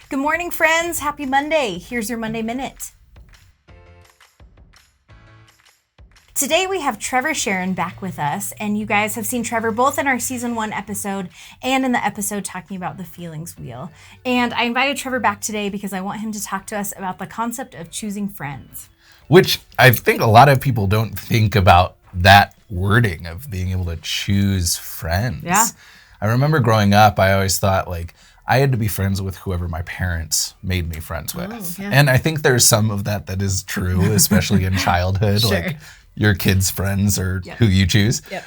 Good morning, friends. Happy Monday. Here's your Monday Minute. Today we have Trever Shirin back with us, and you guys have seen Trever both in our season 1 episode and in the episode talking about the feelings wheel. And I invited Trever back today because I want him to talk to us about the concept of choosing friends. Which I think a lot of people don't think about that wording of being able to choose friends. Yeah. I remember growing up, I always thought I had to be friends with whoever my parents made me friends with. Yeah. And I think there's some of that is true, especially in childhood. Sure. Your kids' friends or who you choose. Yep.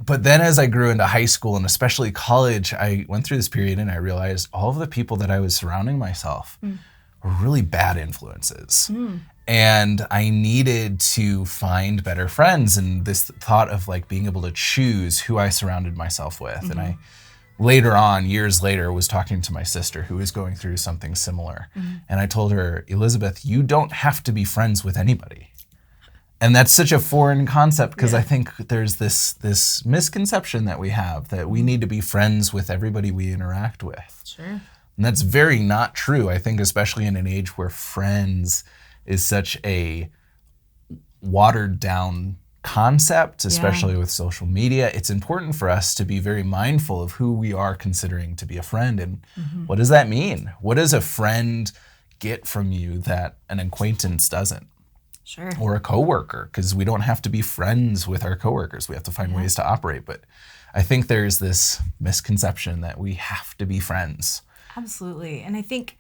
But then as I grew into high school and especially college, I went through this period and I realized all of the people that I was surrounding myself were really bad influences. And I needed to find better friends, and this thought of being able to choose who I surrounded myself with. And I later on, years later, was talking to my sister who was going through something similar. And I told her, Elizabeth, you don't have to be friends with anybody. And that's such a foreign concept because I think there's this misconception that we have that we need to be friends with everybody we interact with. Sure. And that's very not true. I think especially in an age where friends is such a watered down concept, especially with social media, it's important for us to be very mindful of who we are considering to be a friend. And what does that mean? What does a friend get from you that an acquaintance doesn't? Sure. Or a coworker, because we don't have to be friends with our coworkers. We have to find ways to operate. But I think there's this misconception that we have to be friends. Absolutely. And I think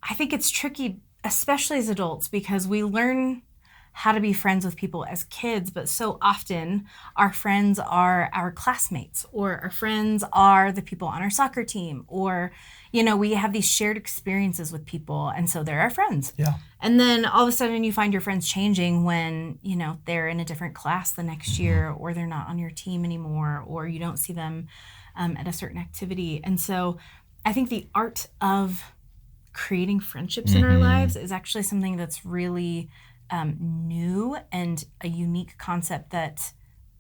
it's tricky, especially as adults, because we learn how to be friends with people as kids, but so often our friends are our classmates, or our friends are the people on our soccer team, or, we have these shared experiences with people, and so they're our friends. Yeah. And then all of a sudden you find your friends changing when, they're in a different class the next year, or they're not on your team anymore, or you don't see them at a certain activity. And so I think the art of creating friendships in our lives is actually something that's really new and a unique concept that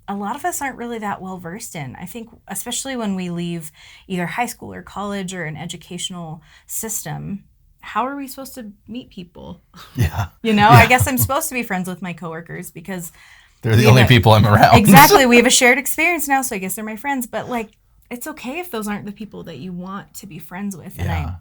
a lot of us aren't really that well versed in. I think especially when we leave either high school or college or an educational system, how are we supposed to meet people? Yeah. I guess I'm supposed to be friends with my coworkers because they're the only people I'm around. Exactly. We have a shared experience now, so I guess they're my friends. But it's okay if those aren't the people that you want to be friends with. And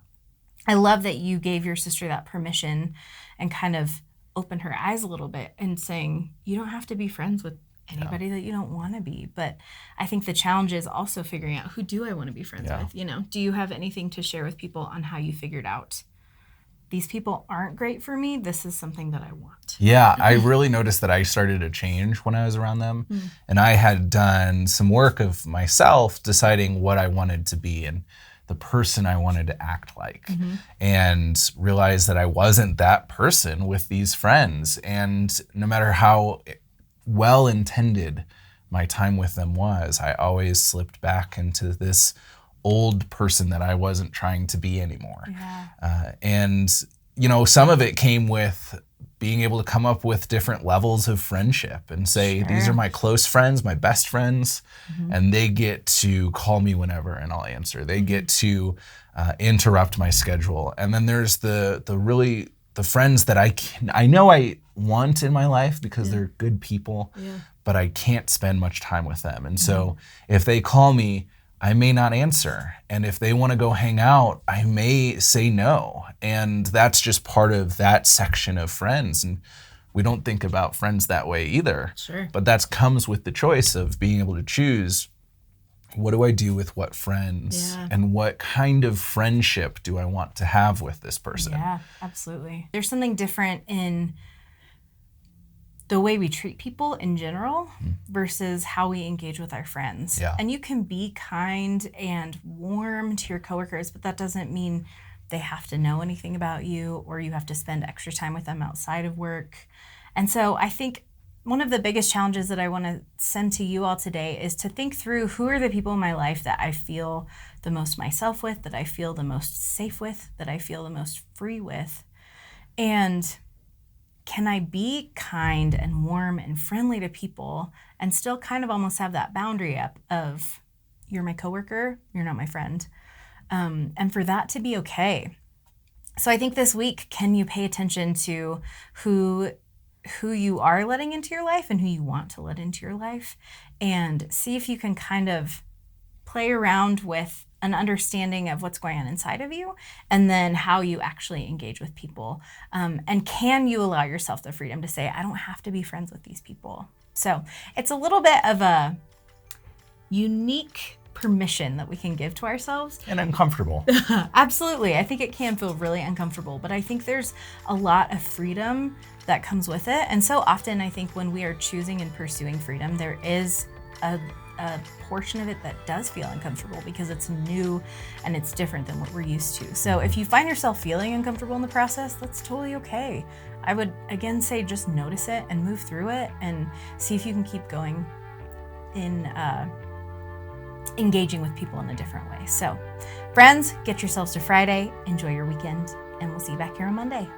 I love that you gave your sister that permission and kind of opened her eyes a little bit and saying, you don't have to be friends with anybody that you don't want to be. But I think the challenge is also figuring out, who do I want to be friends with? Do you have anything to share with people on how you figured out these people aren't great for me? This is something that I want. Yeah, I really noticed that I started to change when I was around them. And I had done some work of myself deciding what I wanted to be and the person I wanted to act like, and realized that I wasn't that person with these friends. And no matter how well-intended my time with them was, I always slipped back into this old person that I wasn't trying to be anymore. And some of it came with being able to come up with different levels of friendship and say, these are my close friends, my best friends, and they get to call me whenever and I'll answer. They get to interrupt my schedule. And then there's the friends that I know I want in my life because they're good people, but I can't spend much time with them. And so if they call me, I may not answer. And if they want to go hang out, I may say no. And that's just part of that section of friends. And we don't think about friends that way either. Sure. But that comes with the choice of being able to choose, what do I do with what friends? And what kind of friendship do I want to have with this person? Yeah, absolutely. There's something different in the way we treat people in general versus how we engage with our friends. Yeah. And you can be kind and warm to your coworkers, but that doesn't mean they have to know anything about you or you have to spend extra time with them outside of work. And so I think one of the biggest challenges that I want to send to you all today is to think through, who are the people in my life that I feel the most myself with, that I feel the most safe with, that I feel the most free with. And can I be kind and warm and friendly to people and still kind of almost have that boundary up of, you're my coworker, you're not my friend. and for that to be okay. So I think this week, can you pay attention to who you are letting into your life and who you want to let into your life, and see if you can kind of play around with an understanding of what's going on inside of you, and then how you actually engage with people. And can you allow yourself the freedom to say, I don't have to be friends with these people. So it's a little bit of a unique permission that we can give to ourselves. And uncomfortable. Absolutely. I think it can feel really uncomfortable, but I think there's a lot of freedom that comes with it. And so often I think when we are choosing and pursuing freedom, there is a portion of it that does feel uncomfortable because it's new and it's different than what we're used to. So if you find yourself feeling uncomfortable in the process, that's totally okay. I would again say just notice it and move through it and see if you can keep going in engaging with people in a different way. So friends, get yourselves to Friday, enjoy your weekend, and we'll see you back here on Monday.